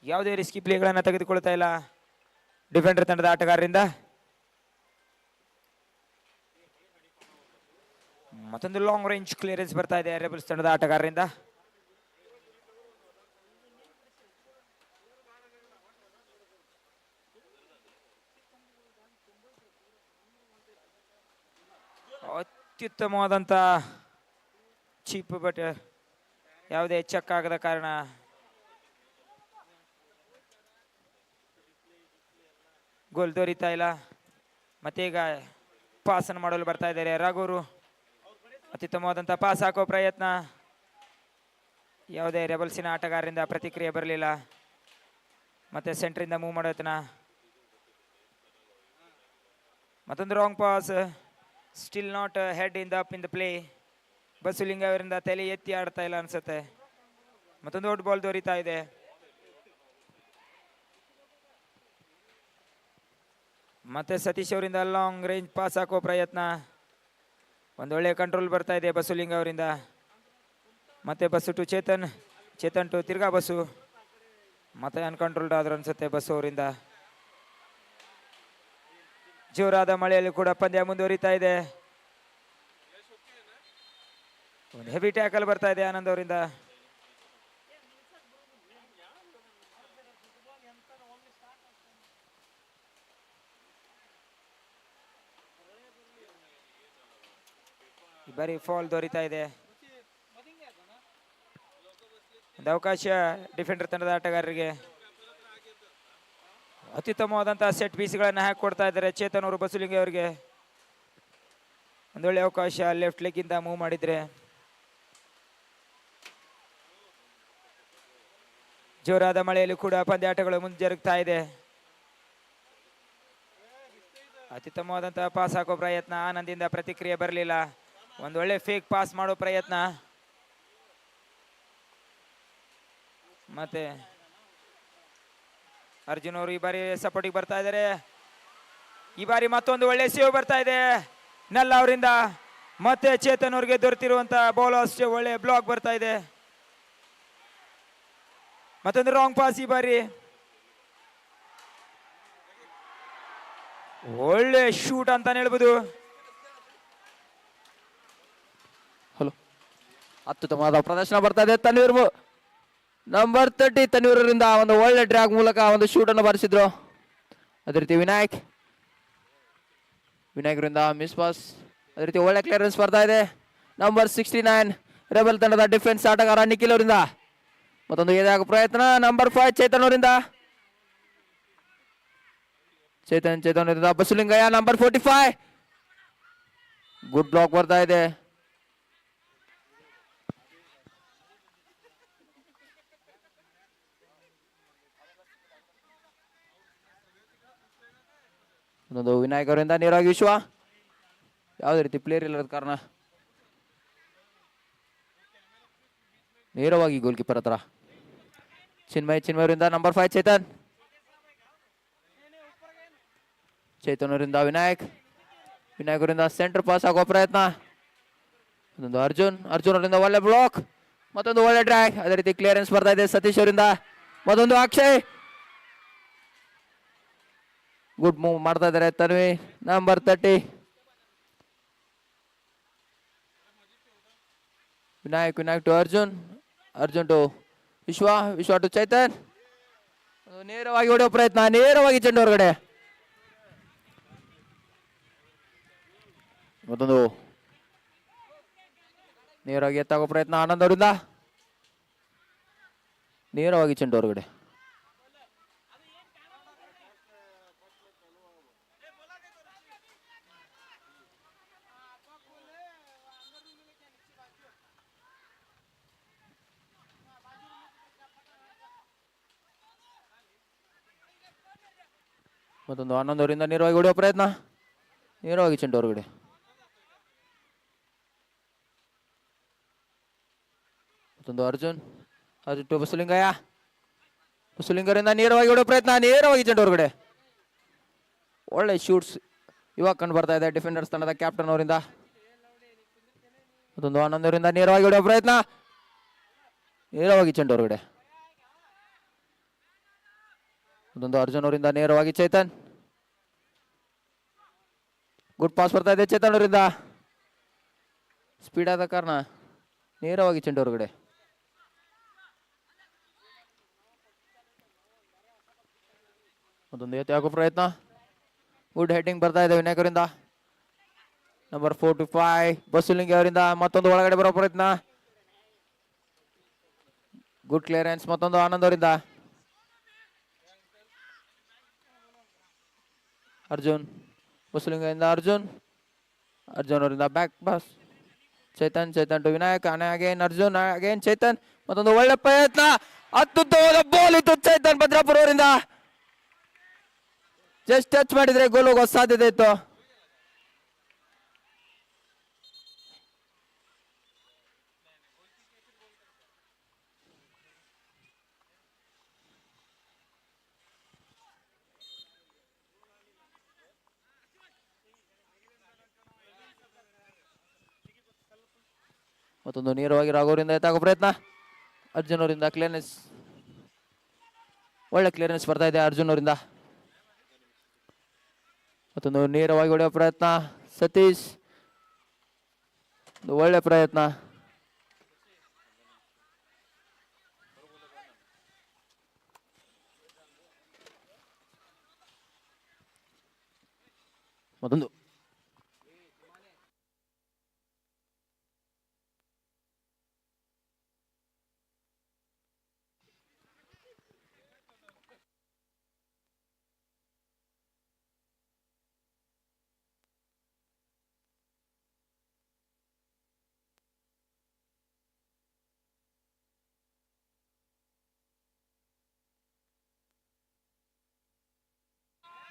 Speaker 2: ಯಾವುದೇ ರಿಸ್ಕಿ ಪ್ಲೇಗಳನ್ನು ತೆಗೆದುಕೊಳ್ತಾ ಇಲ್ಲ ಡಿಫೆಂಡರ್ ತಂಡದ ಆಟಗಾರರಿಂದ. ಮತ್ತೊಂದು ಲಾಂಗ್ ರೇಂಜ್ ಕ್ಲಿಯರೆನ್ಸ್ ಬರ್ತಾ ಇದೆ ರೆಬಲ್ಸ್ ತಂಡದ ಆಟಗಾರರಿಂದ. ಅತ್ಯುತ್ತಮವಾದಂಥ ಚೀಪ್ ಬಟ್ ಯಾವುದೇ ಚೆಕ್ ಆಗದ ಕಾರಣ ಗೋಲ್ ದೊರೀತಾ ಇಲ್ಲ. ಮತ್ತೆ ಈಗ ಪಾಸನ್ನು ಮಾಡಲು ಬರ್ತಾ ಇದ್ದಾರೆ ರಾಘವರು. ಅತ್ಯುತ್ತಮವಾದಂಥ ಪಾಸ್ ಹಾಕೋ ಪ್ರಯತ್ನ, ಯಾವುದೇ ರೆಬಲ್ಸಿನ ಆಟಗಾರರಿಂದ ಪ್ರತಿಕ್ರಿಯೆ ಬರಲಿಲ್ಲ. ಮತ್ತೆ ಸೆಂಟ್ರಿಂದ ಮೂವ್ ಮಾಡೋ ಯತ್ನ, ಮತ್ತೊಂದು wrong pass. Still not head in the up in the play. Basulinga ಅವರಿಂದ ತಲೆ ಎತ್ತಿ ಆಡ್ತಾ ಇಲ್ಲ ಅನ್ಸುತ್ತೆ. ಮತ್ತೊಂದು ಔಟ್ ಬಾಲ್ ದೊರೀತಾ ಇದೆ. ಮತ್ತೆ ಸತೀಶ್ ಅವರಿಂದ ಲಾಂಗ್ ರೇಂಜ್ ಪಾಸ್ ಹಾಕೋ ಪ್ರಯತ್ನ, ಒಂದೊಳ್ಳೆ ಕಂಟ್ರೋಲ್ ಬರ್ತಾ ಇದೆ ಬಸುಲಿಂಗ ಅವರಿಂದ. ಮತ್ತೆ ಬಸ್ಸು ಟು ಚೇತನ್, ಚೇತನ್ ಟು ತಿರ್ಗಾ ಬಸ್ಸು. ಮತ್ತೆ ಅನ್ಕಂಟ್ರೋಲ್ಡ್ ಆದ್ರು ಅನ್ಸುತ್ತೆ ಬಸ್ಸು ಅವರಿಂದ. ಜೋರಾದ ಮಳೆಯಲ್ಲಿ ಕೂಡ ಪಂದ್ಯ ಮುಂದುವರಿತಾ ಇದೆ. ಒಂದು ಹೆವಿ ಟ್ಯಾಕಲ್ ಬರ್ತಾ ಇದೆ ಆನಂದ್ ಅವರಿಂದ. ಬರೀ ಫಾಲ್ ದೊರೀತಾ ಇದೆ. ಒಂದು ಅವಕಾಶ ಡಿಫೆಂಡರ್ ತಂಡದ ಆಟಗಾರರಿಗೆ. ಅತ್ಯುತ್ತಮವಾದಂತಹ ಸೆಟ್ ಪೀಸ್ಗಳನ್ನು ಹಾಕಿಕೊಡ್ತಾ ಇದ್ದಾರೆ ಚೇತನ್ ಅವರು ಬಸುಲಿಂಗ ಅವರಿಗೆ. ಒಂದೊಳ್ಳೆ ಅವಕಾಶ ಲೆಫ್ಟ್ ಲೆಗ್ ಇಂದ ಮೂವ್ ಮಾಡಿದ್ರೆ. ಜೋರಾದ ಮಳೆಯಲ್ಲಿ ಕೂಡ ಪಂದ್ಯಾಟಗಳು ಮುಂಜರುಗ್ತಾ ಇದೆ. ಅತ್ಯುತ್ತಮವಾದಂತಹ ಪಾಸ್ ಹಾಕೋ ಪ್ರಯತ್ನ, ಆನಂದಿಂದ ಪ್ರತಿಕ್ರಿಯೆ ಬರಲಿಲ್ಲ. ಒಂದೊಳ್ಳೆ ಫೇಕ್ ಪಾಸ್ ಮಾಡೋ ಪ್ರಯತ್ನ. ಮತ್ತೆ ಅರ್ಜುನ್ ಅವರು ಈ ಬಾರಿ ಸಪೋರ್ಟಿಗೆ ಬರ್ತಾ ಇದ್ದಾರೆ. ಈ ಬಾರಿ ಮತ್ತೊಂದು ಒಳ್ಳೆ ಸೇವ್ ಬರ್ತಾ ಇದೆ ನಲ್ಲ ಅವರಿಂದ. ಮತ್ತೆ ಚೇತನ್ ಅವ್ರಿಗೆ ದೊರೆತಿರುವಂತ ಬಾಲ್ ಅಷ್ಟೇ ಒಳ್ಳೆ ಬ್ಲಾಕ್ ಬರ್ತಾ ಇದೆ. ಮತ್ತೊಂದು ರಾಂಗ್ ಪಾಸ್ ಈ ಬಾರಿ. ಒಳ್ಳೆ ಶೂಟ್ ಅಂತಾನೆ ಹೇಳ್ಬೋದು.
Speaker 5: ಹಲೋ, ಅತ್ಯುತ್ತಮವಾದ ಪ್ರದರ್ಶನ ಬರ್ತಾ ಇದೆ ತನ್ವೀರ್. ನಂಬರ್ 30 ತನ್ವೀರರಿಂದ ಒಂದು ಒಳ್ಳೆ ಡ್ರ್ಯಾಗ್ ಮೂಲಕ ಒಂದು ಶೂಟ್ ಅನ್ನು ಬಾರಿಸಿದ್ರು. ಅದೇ ರೀತಿ ವಿನಾಯಕ್ರಿಂದ ಮಿಸ್ ಪಾಸ್. ಅದೇ ರೀತಿ ಒಳ್ಳೆ ಕ್ಲಿಯರೆನ್ಸ್ ಬರ್ತಾ ಇದೆ ನಂಬರ್ 69 ರೆಬಲ್ ತಂಡದ ಡಿಫೆನ್ಸ್ ಆಟಗಾರ ನಿಖಿಲ್ ಅವರಿಂದ. ಮತ್ತೊಂದು ಎದೆಯಾಗ ಪ್ರಯತ್ನ ನಂಬರ್ 5 ಚೇತನ್ ಅವರಿಂದ. ಚೇತನ್ ಅವರಿಂದ ಬಸುಲಿಂಗಯ್ಯ ನಂಬರ್ 45. ಗುಡ್ ಬ್ಲಾಕ್ ಬರ್ತಾ ಇದೆ. ಒಂದೊಂದು ವಿನಾಯಕ್ ಅವರಿಂದ ನೇರವಾಗಿ ವಿಶ್ವ. ಯಾವುದೇ ರೀತಿ ಪ್ಲೇಯರ್ ಇಲ್ಲದ ಕಾರಣ ನೇರವಾಗಿ ಗೋಲ್ ಕೀಪರ್ ಹತ್ರ. ಚಿನ್ಮಯ್ ಅವರಿಂದ ನಂಬರ್ 5 ಚೇತನ್ ಅವರಿಂದ ವಿನಾಯಕ್ ಅವರಿಂದ ಸೆಂಟರ್ ಪಾಸ್ ಆಗೋ ಪ್ರಯತ್ನ. ಒಂದೊಂದು ಅರ್ಜುನ್ ಅವರಿಂದ ಒಳ್ಳೆ ಬ್ಲಾಕ್, ಮತ್ತೊಂದು ಒಳ್ಳೆ ಡ್ರ್ಯಾಗ್. ಅದೇ ರೀತಿ ಕ್ಲಿಯರೆನ್ಸ್ ಬರ್ತಾ ಇದೆ ಸತೀಶ್ ಅವರಿಂದ. ಮತ್ತೊಂದು ಅಕ್ಷಯ್ ಗುಡ್ ಮೂವ್ ಮಾಡ್ತಾ ಇದ್ದಾರೆ Tanvi number 30. Vinayak to Arjun to Vishwa to Chaitan. ನೇರವಾಗಿ ಹೊಡೆಯೋ ಪ್ರಯತ್ನ, ನೇರವಾಗಿ ಚೆಂಡು ಹೊರಗಡೆ. ಮತ್ತೊಂದು ನೇರವಾಗಿ ಎತ್ತಾಗೋ ಪ್ರಯತ್ನ ಆನಂದ್ ಅವರಿಂದ. ನೇರವಾಗಿ ಚೆಂಡು ಹೊರಗಡೆ. ಮತ್ತೊಂದು ಆನಂದ್ ಅವರಿಂದ ನೇರವಾಗಿ ಹೊಡೆಯೋ ಪ್ರಯತ್ನ, ನೇರವಾಗಿ ಚೆಂಡು ಹೊರಗಡೆ. ಮತ್ತೊಂದು ಅರ್ಜುನ್ ಟು ಬಸುಲಿಂಗರಿಂದ ನೇರವಾಗಿ ಹೊಡೆಯೋ ಪ್ರಯತ್ನ, ನೇರವಾಗಿ ಚೆಂಡು ಹೊರಗಡೆ. ಒಳ್ಳೆ ಶೂಟ್ಸ್ ಇವಾಗ ಕಂಡು ಬರ್ತಾ ಇದೆ ಡಿಫೆಂಡರ್ಸ್ ತಂಡದ ಕ್ಯಾಪ್ಟನ್ ಅವರಿಂದ. ಮತ್ತೊಂದು ಆನಂದ್ ಅವರಿಂದ ನೇರವಾಗಿ ಹೊಡೆಯೋ ಪ್ರಯತ್ನ, ನೇರವಾಗಿ ಚೆಂಡು ಹೊರಗಡೆ. ಅದೊಂದು ಅರ್ಜುನ್ ಅವರಿಂದ ನೇರವಾಗಿ ಚೇತನ್. ಗುಡ್ ಪಾಸ್ ಬರ್ತಾ ಇದೆ ಚೇತನ್ ಅವರಿಂದ. ಸ್ಪೀಡ್ ಆದ ಕಾರಣ ನೇರವಾಗಿ ಚೆಂಡು ಹೊರಗಡೆ. ಅದೊಂದು ಎತ್ತಿ ಹಾಕೋ ಪ್ರಯತ್ನ. ಗುಡ್ ಹೆಡ್ಡಿಂಗ್ ಬರ್ತಾ ಇದೆ ವಿನಾಯಕ್ ಅವರಿಂದ. ನಂಬರ್ 45 ಬಸುಲಿಂಗಿ ಅವರಿಂದ ಮತ್ತೊಂದು ಒಳಗಡೆ ಬರೋ ಪ್ರಯತ್ನ. ಗುಡ್ ಕ್ಲಿಯರೆನ್ಸ್ ಮತ್ತೊಂದು ಆನಂದ್ ಅವರಿಂದ. ಅರ್ಜುನ್ ಬಸುಲಿಂಗಿಯಿಂದ ಅರ್ಜುನ್ ಅವರಿಂದ back pass. Chetan to Vinayak. Again Arjun again Chetan. ಮತ್ತೊಂದು ಒಳ್ಳೆ ಪ್ರಯತ್ನ. ಅತ್ಯುತ್ತಮವಾದ ಬಾಲ್ ಇತ್ತು ಚೇತನ್ ಭದ್ರಾಪುರ ಅವರಿಂದ. ಜಸ್ಟ್ ಟಚ್ ಮಾಡಿದ್ರೆ ಗೋಲ್ ಹೋಗೋ ಸಾಧ್ಯತೆ ಇತ್ತು. ಮತ್ತೊಂದು ನೇರವಾಗಿ ರಾಘವರಿಂದ ಎತ್ತಾಗೋ ಪ್ರಯತ್ನ. ಅರ್ಜುನ್ ಅವರಿಂದ ಕ್ಲಿಯರೆನ್ಸ್. ಒಳ್ಳೆ ಕ್ಲಿಯರೆನ್ಸ್ ಬರ್ತಾ ಇದೆ ಅರ್ಜುನ್ ಅವರಿಂದ. ಮತ್ತೊಂದು ನೇರವಾಗಿ ಹೊಡೆಯುವ ಪ್ರಯತ್ನ ಸತೀಶ್. ಒಂದು ಒಳ್ಳೆ ಪ್ರಯತ್ನ.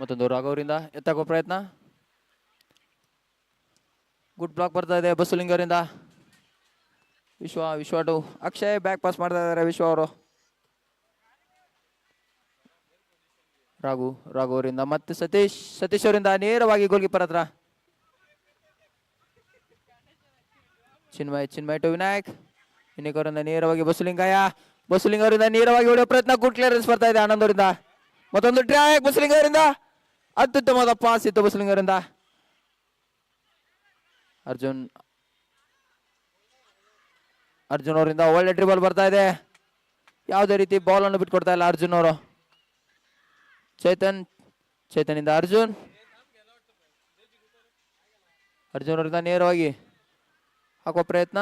Speaker 5: ಮತ್ತೊಂದು ರಾಘವರಿಂದ ಎತ್ತಾಕೋ ಪ್ರಯತ್ನ. ಗುಡ್ ಬ್ಲಾಕ್ ಬರ್ತಾ ಇದೆ ಬಸುಲಿಂಗ ಅವರಿಂದ. ವಿಶ್ವ ಟು ಅಕ್ಷಯ್. ಬ್ಯಾಕ್ ಪಾಸ್ ಮಾಡ್ತಾ ಇದ್ದಾರೆ ವಿಶ್ವ ಅವರು. ರಾಘು ಅವರಿಂದ ಮತ್ತೆ ಸತೀಶ್ ಅವರಿಂದ ನೇರವಾಗಿ ಗೋಲ್ ಕೀಪರ್ ಹತ್ರ. ಚಿನ್ಮಯ್ ಟು ವಿನಾಯಕ್ ಅವರಿಂದ ನೇರವಾಗಿ ಬಸುಲಿಂಗ ಅವರಿಂದ ನೇರವಾಗಿ ಹೊಡೆಯುವ ಪ್ರಯತ್ನ. ಗುಡ್ ಕ್ಲಿಯರೆನ್ಸ್ ಬರ್ತಾ ಇದೆ ಆನಂದ್ ಅವರಿಂದ. ಮತ್ತೊಂದು ಟ್ರ್ಯಾಕ್ ಬಸುಲಿಂಗ ಅವರಿಂದ. ಅತ್ಯುತ್ತಮವಾದ ಪಾಸ್ ಇತ್ತು ಬಸುಲಿಂಗ ಅವರಿಂದ. ಅರ್ಜುನ್ ಅವರಿಂದ ಒಳ್ಳೆ ಡ್ರಿಬಲ್ ಬರ್ತಾ ಇದೆ. ಯಾವುದೇ ರೀತಿ ಬಾಲ್ ಅನ್ನು ಬಿಟ್ಕೊಡ್ತಾ ಇಲ್ಲ ಅರ್ಜುನ್ ಅವರು. ಚೇತನ್ ಇಂದ ಅರ್ಜುನ್ ಅವರಿಂದ ನೇರವಾಗಿ ಹಾಕುವ ಪ್ರಯತ್ನ.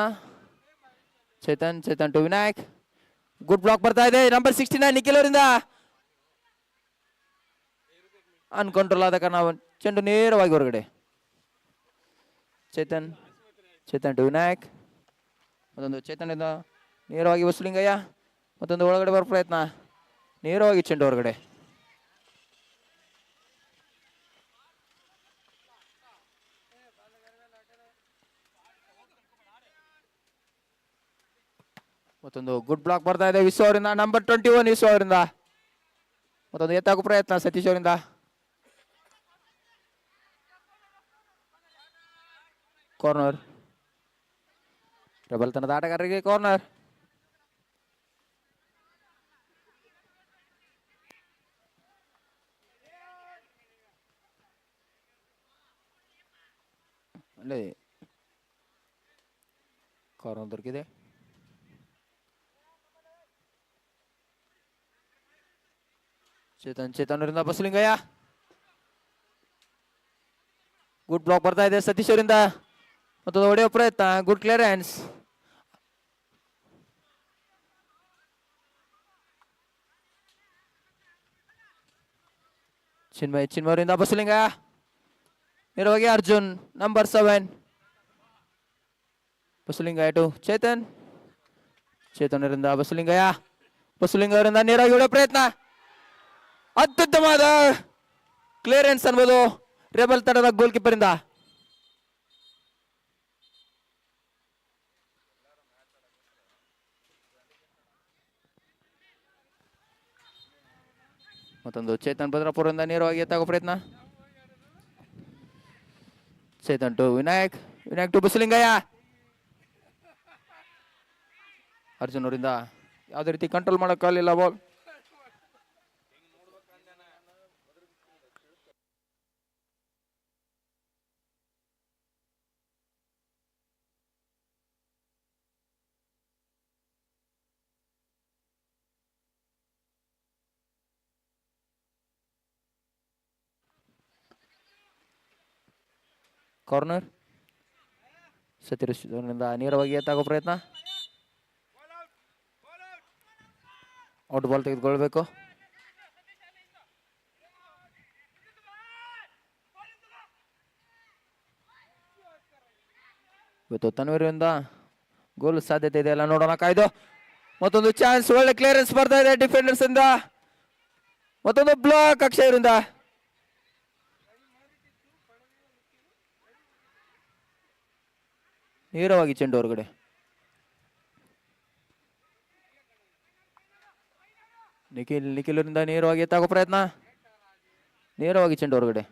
Speaker 5: Chetan to Vinayak. Good block ಬರ್ತಾ ಇದೆ ನಂಬರ್ 69 ನಿಖಿಲ್ ಅವರಿಂದ. ಅನ್ಕಂಟ್ರೋಲ್ ಆದ ಕಾರಣ ಚೆಂಡು ನೇರವಾಗಿ ಹೊರಗಡೆ. ಚೇತನ್ ಟು ವಿನಾಯಕ್. ಮತ್ತೊಂದು ಚೇತನಿಂದ ನೇರವಾಗಿ ಬಸುಲಿಂಗಯ್ಯ. ಮತ್ತೊಂದು ಒಳಗಡೆ ಬರೋ ಪ್ರಯತ್ನ. ನೇರವಾಗಿ ಚೆಂಡು ಹೊರಗಡೆ. ಮತ್ತೊಂದು ಗುಡ್ ಬ್ಲಾಕ್ ಬರ್ತಾ ಇದೆ ವಿಶ್ವ ಅವರಿಂದ. ನಂಬರ್ 21 ವಿಶ್ವ ಅವರಿಂದ. ಮತ್ತೊಂದು ಎತ್ತಾಕೋ ಪ್ರಯತ್ನ ಸತೀಶ್ ಅವರಿಂದ. ಕಾರ್ನರ್. ಡಬಲ್ ತನದ ಆಟಗಾರರಿಗೆ ಕಾರ್ನರ್. ಅಲ್ಲೇ ಕಾರ್ನರ್ ದೊರಕಿದೆ. ಚೇತನ್ ಅವರಿಂದ ಬಸುಲಿಂಗಯ್ಯ. ಗುಡ್ ಬ್ಲಾಕ್ ಬರ್ತಾ ಇದೆ ಸತೀಶ್ ಅವರಿಂದ. ಮತ್ತೊಂದು ಹೊಡೆಯುವ ಪ್ರಯತ್ನ. Good clearance. ಚಿನ್ಮಯ್ ಅವರಿಂದ ಬಸುಲಿಂಗ. ನೇರವಾಗಿ ಅರ್ಜುನ್ ನಂಬರ್ 7 ಬಸುಲಿಂಗಯ್ಯ ಟು ಚೇತನ್ ಅವರಿಂದ ಬಸುಲಿಂಗ ಅವರಿಂದ ನೇರವಾಗಿ ಹೊಡೆಯುವ ಪ್ರಯತ್ನ. ಅತ್ಯುತ್ತಮವಾದ ಕ್ಲಿಯರೆನ್ಸ್ ಅನ್ಬೋದು ರೆಬಲ್ ತಂಡದ ಗೋಲ್ ಕೀಪರ್ ಇಂದ. ಮತ್ತೊಂದು ಚೇತನ್ ಭದ್ರಾಪುರದಿಂದ ನೇರವಾಗಿ ಎತ್ತಾಗೋ ಪ್ರಯತ್ನ. Chetan to Vinayak to Basulingaiah. ಅರ್ಜುನ್ ಅವರಿಂದ ಯಾವುದೇ ರೀತಿ ಕಂಟ್ರೋಲ್ ಮಾಡೋಕ್ಕಾಗಲಿಲ್ಲ ಬಾಲ್. ಕಾರ್ನರ್. ಸತೀಶ್ ನೇರವಾಗಿ ಎತ್ತಾಗೋ ಪ್ರಯತ್ನ. ಔಟ್ ಬಾಲ್ ತೆಗೆದುಕೊಳ್ಬೇಕು. ಇವತ್ತು ತನ್ವೀರಿಂದ ಗೋಲ್ ಸಾಧ್ಯತೆ ಇದೆ, ಎಲ್ಲ ನೋಡೋಣ ಕಾಯ್ದು. ಮತ್ತೊಂದು ಚಾನ್ಸ್, ಒಳ್ಳೆ ಕ್ಲಿಯರೆನ್ಸ್ ಬರ್ತಾ ಇದೆ ಡಿಫೆಂಡರ್ಸ್ ಇಂದ. ಮತ್ತೊಂದು ಬ್ಲಾಕ್ ಅಕ್ಷಯರಿಂದ. ನೇರವಾಗಿ ಚೆಂಡು ಹೊರಗಡೆ. ನಿಖಿಲ್ರಿಂದ ನೇರವಾಗಿ ಎತ್ತಾಗೋ ಪ್ರಯತ್ನ. ನೇರವಾಗಿ ಚೆಂಡು ಹೊರಗಡೆ.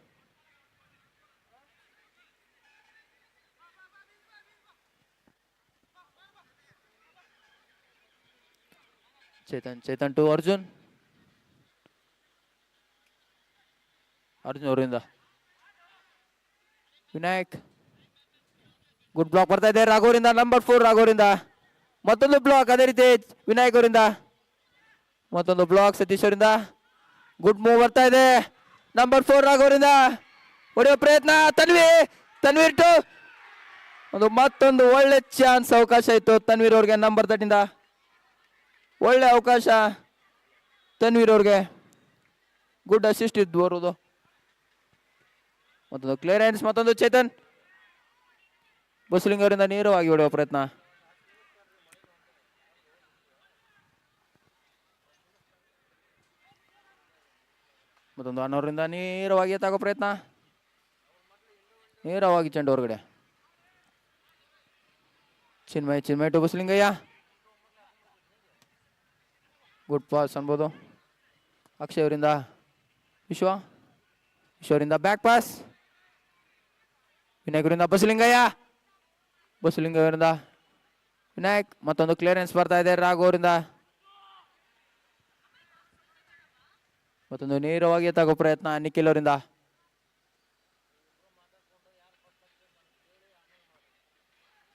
Speaker 5: ಚೇತನ್ ಟು ಅರ್ಜುನ್ ಅವರಿಂದ ವಿನಾಯಕ್. ಗುಡ್ ಬ್ಲಾಕ್ ಬರ್ತಾ ಇದೆ ರಾಘವರಿಂದ. ನಂಬರ್ 4 ರಾಘವರಿಂದ ಮತ್ತೊಂದು ಬ್ಲಾಕ್. ಅದೇ ರೀತಿ ವಿನಾಯಕ್ ಅವರಿಂದ ಮತ್ತೊಂದು ಬ್ಲಾಕ್. ಸತೀಶ್ ಅವರಿಂದ ಗುಡ್ ಮೂವ್ ಬರ್ತಾ ಇದೆ. ನಂಬರ್ 4 ರಾಘವರಿಂದ ಹೊಡೆಯೋ ಪ್ರಯತ್ನ. ತನ್ವೀರ್ ಟು ಮತ್ತೊಂದು ಒಳ್ಳೆ ಚಾನ್ಸ್, ಅವಕಾಶ ಇತ್ತು ತನ್ವೀರ್ ಅವ್ರಿಗೆ. ನಂಬರ್ 13 ಒಳ್ಳೆ ಅವಕಾಶ ತನ್ವೀರ್ ಅವ್ರಿಗೆ. ಗುಡ್ ಅಸಿಸ್ಟ್ ಇದ್ದು ಬರುವುದು. ಮತ್ತೊಂದು ಕ್ಲಿಯರೆನ್ಸ್. ಮತ್ತೊಂದು ಚೇತನ್ ಬಸಲಿಂಗ್ ಅವರಿಂದ ನೇರವಾಗಿ ಹೊಡೆಯುವ ಪ್ರಯತ್ನ. ಮತ್ತೊಂದು ಅನ್ನೋರಿಂದ ನೇರವಾಗಿ ಎತ್ತಾಗೋ ಪ್ರಯತ್ನ. ನೇರವಾಗಿ ಚೆಂಡು ಹೊರಗಡೆ. Chinmay to Basalingaiah. Good pass ಅನ್ಬೋದು. ಅಕ್ಷಯ್ ಅವರಿಂದ ವಿಶ್ವರಿಂದ ಬ್ಯಾಕ್ ಪಾಸ್. ವಿನಾಯಕ್ ಅವರಿಂದ ಬಸಲಿಂಗಯ್ಯ ಅವರಿಂದ ವಿನಾಯಕ್. ಮತ್ತೊಂದು ಕ್ಲಿಯರೆನ್ಸ್ ಬರ್ತಾ ಇದೆ ರಾಘು ಅವರಿಂದ. ಮತ್ತೊಂದು ನೇರವಾಗಿ ಎತ್ತಾಗೋ ಪ್ರಯತ್ನ ನಿಖಿಲ್ ಅವರಿಂದ.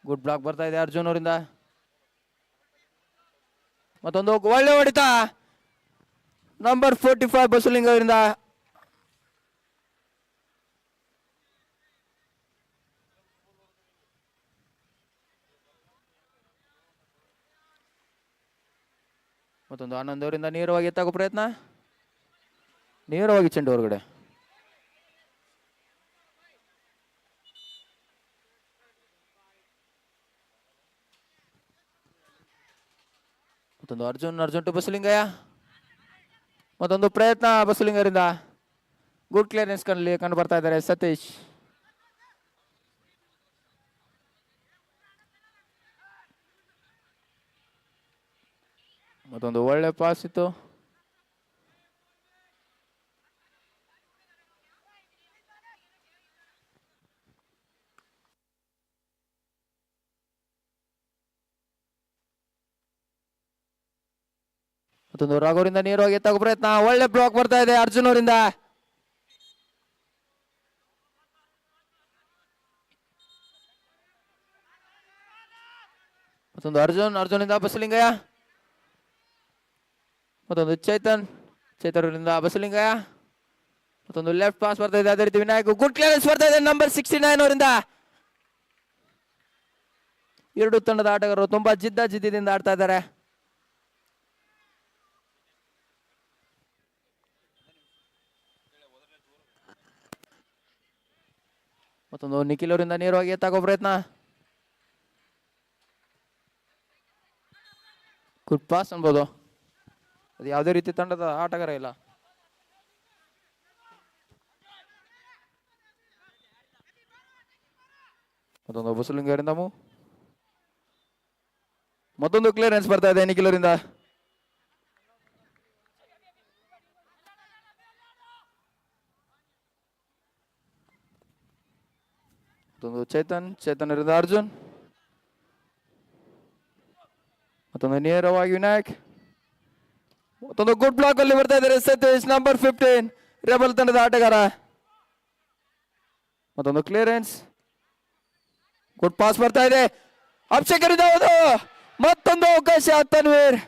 Speaker 5: ಗುಡ್ ಬ್ಲಾಕ್ ಬರ್ತಾ ಇದೆ ಅರ್ಜುನ್ ಅವರಿಂದ. ಮತ್ತೊಂದು ಒಳ್ಳೆ ಹೊಡಿತ ನಂಬರ್ 45 ಬಸಲಿಂಗ ಅವರಿಂದ. ಮತ್ತೊಂದು ಆನಂದ್ ಅವರಿಂದ ನೇರವಾಗಿ ಎತ್ತಾಗೋ ಪ್ರಯತ್ನ. ನೇರವಾಗಿ ಚೆಂಡು ಹೊರಗಡೆ. ಮತ್ತೊಂದು ಅರ್ಜುನ್ ಟು ಬಸಲಿಂಗಯ್ಯ. ಮತ್ತೊಂದು ಪ್ರಯತ್ನ ಬಸಲಿಂಗರಿಂದ. ಗುಡ್ ಕ್ಲಿಯರೆನ್ಸ್ ಕಂಡು ಬರ್ತಾ ಇದ್ದಾರೆ ಸತೀಶ್. ಮತ್ತೊಂದು ಒಳ್ಳೆ ಪಾಸ್ ಇತ್ತು. ಮತ್ತೊಂದು ರಾಘವರಿಂದ ನೇರವಾಗಿ ಎತ್ತಾಗೋ ಪ್ರಯತ್ನ. ಒಳ್ಳೆ ಬ್ಲಾಕ್ ಬರ್ತಾ ಇದೆ ಅರ್ಜುನ್ ಅವರಿಂದ. ಮತ್ತೊಂದು ಅರ್ಜುನಿಂದ ಬಸಲಿಂಗಯ್ಯ. ಮತ್ತೊಂದು ಚೇತನ್ ಅವರಿಂದ ಬಸಲಿಂಗಯ್ಯ. ಮತ್ತೊಂದು ಲೆಫ್ಟ್ ಪಾಸ್ ಬರ್ತಾ ಇದೆ. ಅದೇ ರೀತಿ ವಿನಾಯಕ್. ಗುಡ್ ಕ್ಲಿಯರೆನ್ಸ್ ಬರ್ತಾ ಇದೆ ನಂಬರ್ 69 ಅವರಿಂದ. ಎರಡು ತಂಡದ ಆಟಗಾರರು ತುಂಬಾ ಜಿದ್ದಿಂದ ಆಡ್ತಾ ಇದ್ದಾರೆ. ಮತ್ತೊಂದು ನಿಖಿಲ್ ಅವರಿಂದ ನೇರವಾಗಿ ಎತ್ತಾಗೋ ಪ್ರಯತ್ನ. ಗುಡ್ ಪಾಸ್ ಅನ್ಬೋದು. ಅದು ಯಾವುದೇ ರೀತಿ ತಂಡದ ಆಟಗಾರ ಇಲ್ಲ. ಮತ್ತೊಂದು ಬಸಲಿಂಗ ಅವರಿಂದ ಮತ್ತೊಂದು ಕ್ಲಿಯರೆನ್ಸ್ ಬರ್ತಾ ಇದೆ ನಿಖಿಲ್ ಅವರಿಂದ. ಮತ್ತೊಂದು ಚೇತನ್ ಅವರಿಂದ ಅರ್ಜುನ್. ಮತ್ತೊಂದು ನೇರವಾಗಿ ವಿನಾಯಕ್. ಮತ್ತೊಂದು ಗುಡ್ ಬ್ಲಾಕ್ ಅಲ್ಲಿ ಬರ್ತಾ ಇದ್ದಾರೆ ಸತೀಶ್ ನಂಬರ್ 15 ರೆಬಲ್ ತಂಡದ ಆಟಗಾರ. ಮತ್ತೊಂದು ಕ್ಲಿಯರೆನ್ಸ್. ಗುಡ್ ಪಾಸ್ ಬರ್ತಾ ಇದೆ ಅಭಿಷೇಕ್ ಅವರಿಂದ. ಮತ್ತೊಂದು ಅವಕಾಶ ತನ್ವೀರ್.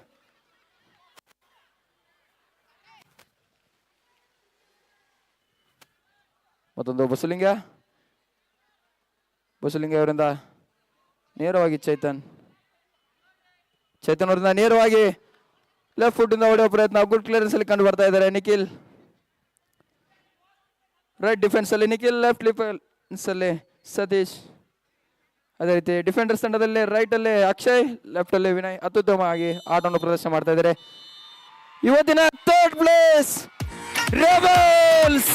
Speaker 5: ಮತ್ತೊಂದು ಬಸಲಿಂಗ. ಬಸಲಿಂಗ ಅವರಿಂದ ನೇರವಾಗಿ ಚೇತನ್ ಅವರಿಂದ ನೇರವಾಗಿ ಲೆಫ್ಟ್ ಫುಟ್ ಇಂದ ಹೊಡೆಯುವ ಪ್ರಯತ್ನ. ಗುಡ್ ಕ್ಲಿಯರೆನ್ಸ್ ಅಲ್ಲಿ ಕಂಡು ಬರ್ತಾ ಇದ್ದಾರೆ ನಿಖಿಲ್. ರೈಟ್ ಡಿಫೆನ್ಸ್ ಅಲ್ಲಿ ನಿಖಿಲ್, ಲೆಫ್ಟ್ ಡಿಫೆನ್ಸ್ ಅಲ್ಲಿ ಸತೀಶ್. ಅದೇ ರೀತಿ ಡಿಫೆಂಡರ್ಸ್ ತಂಡದಲ್ಲಿ ರೈಟ್ ಅಲ್ಲಿ ಅಕ್ಷಯ್, ಲೆಫ್ಟ್ ಅಲ್ಲಿ ವಿನಯ್ ಅತ್ಯುತ್ತಮವಾಗಿ ಆಟವನ್ನು ಪ್ರದರ್ಶನ ಮಾಡ್ತಾ ಇದ್ದಾರೆ. ಇವತ್ತಿನ ಥರ್ಡ್ ಪ್ಲೇಸ್ ರೆಬಲ್ಸ್.